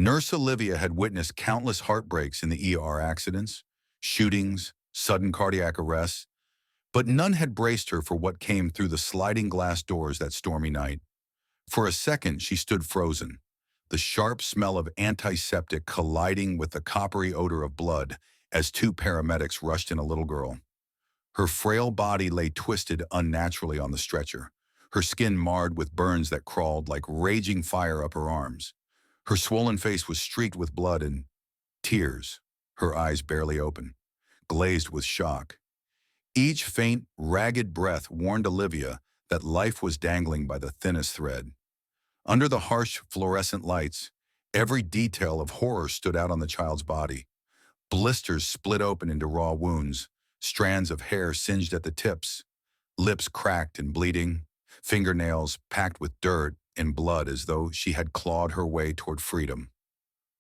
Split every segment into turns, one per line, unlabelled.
Nurse Olivia had witnessed countless heartbreaks in the ER accidents, shootings, sudden cardiac arrests, but none had braced her for what came through the sliding glass doors that stormy night. For a second, she stood frozen, the sharp smell of antiseptic colliding with the coppery odor of blood as two paramedics rushed in a little girl. Her frail body lay twisted unnaturally on the stretcher, her skin marred with burns that crawled like raging fire up her arms. Her swollen face was streaked with blood and tears, her eyes barely open, glazed with shock. Each faint, ragged breath warned Olivia that life was dangling by the thinnest thread. Under the harsh fluorescent lights, every detail of horror stood out on the child's body. Blisters split open into raw wounds, strands of hair singed at the tips, lips cracked and bleeding, fingernails packed with dirt and blood as though she had clawed her way toward freedom.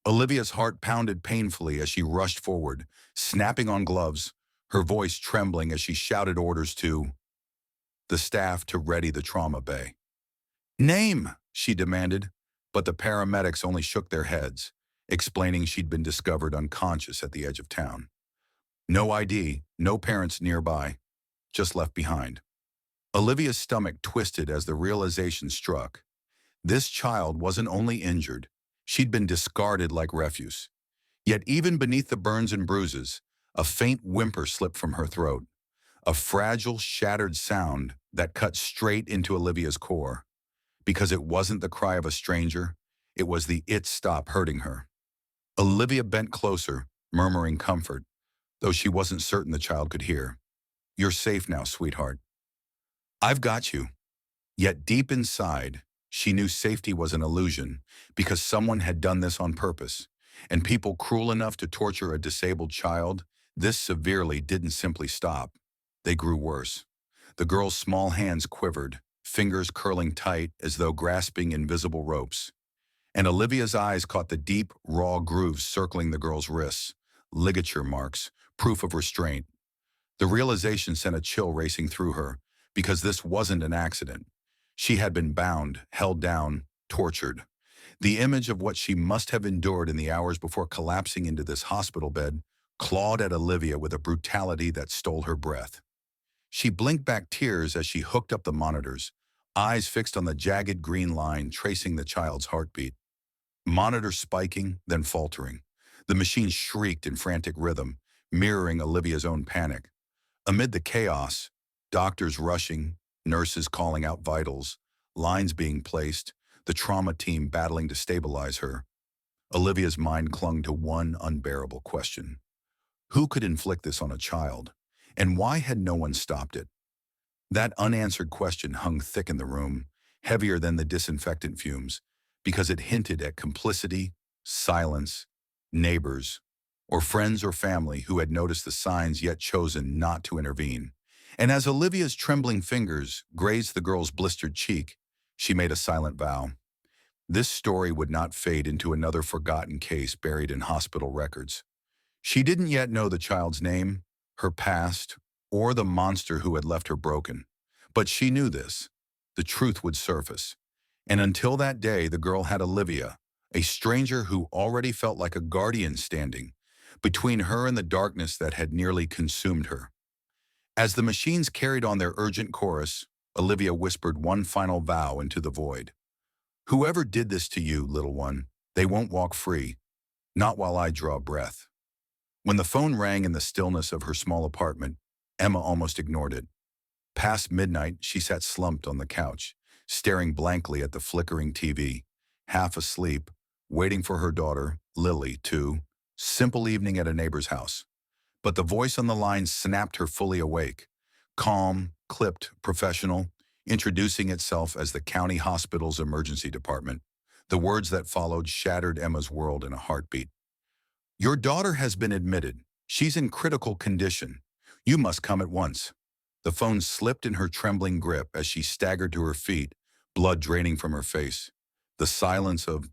Olivia's heart pounded painfully as she rushed forward, snapping on gloves, her voice trembling as she shouted orders to the staff to ready the trauma bay. "Name," she demanded, but the paramedics only shook their heads, explaining she'd been discovered unconscious at the edge of town. No ID, no parents nearby, just left behind. Olivia's stomach twisted as the realization struck. This child wasn't only injured, she'd been discarded like refuse. Yet even beneath the burns and bruises, a faint whimper slipped from her throat, a fragile, shattered sound that cut straight into Olivia's core. Because it wasn't the cry of a stranger, it was the "it stop" hurting her. Olivia bent closer, murmuring comfort, though she wasn't certain the child could hear. "You're safe now, sweetheart. I've got you." Yet deep inside, she knew safety was an illusion because someone had done this on purpose, and people cruel enough to torture a disabled child this severely didn't simply stop. They grew worse. The girl's small hands quivered, fingers curling tight as though grasping invisible ropes. And Olivia's eyes caught the deep, raw grooves circling the girl's wrists, ligature marks, proof of restraint. The realization sent a chill racing through her, because this wasn't an accident. She had been bound, held down, tortured. The image of what she must have endured in the hours before collapsing into this hospital bed clawed at Olivia with a brutality that stole her breath. She blinked back tears as she hooked up the monitors, eyes fixed on the jagged green line tracing the child's heartbeat. Monitor spiking, then faltering. The machine shrieked in frantic rhythm, mirroring Olivia's own panic. Amid the chaos, doctors rushing, nurses calling out vitals, lines being placed, the trauma team battling to stabilize her, Olivia's mind clung to one unbearable question. Who could inflict this on a child? And why had no one stopped it? That unanswered question hung thick in the room, heavier than the disinfectant fumes, because it hinted at complicity, silence, neighbors, or friends or family who had noticed the signs yet chosen not to intervene. And as Olivia's trembling fingers grazed the girl's blistered cheek, she made a silent vow. This story would not fade into another forgotten case buried in hospital records. She didn't yet know the child's name, her past, or the monster who had left her broken. But she knew this. The truth would surface. And until that day, the girl had Olivia, a stranger who already felt like a guardian standing between her and the darkness that had nearly consumed her. As the machines carried on their urgent chorus, Olivia whispered one final vow into the void. "Whoever did this to you, little one, they won't walk free, not while I draw breath." When the phone rang in the stillness of her small apartment, Emma almost ignored it. Past midnight, she sat slumped on the couch, staring blankly at the flickering TV, half asleep, waiting for her daughter, Lily, to simple evening at a neighbor's house. But the voice on the line snapped her fully awake, calm, clipped, professional, introducing itself as the county hospital's emergency department. The words that followed shattered Emma's world in a heartbeat. "Your daughter has been admitted. She's in critical condition. You must come at once." The phone slipped in her trembling grip as she staggered to her feet, blood draining from her face. The silence of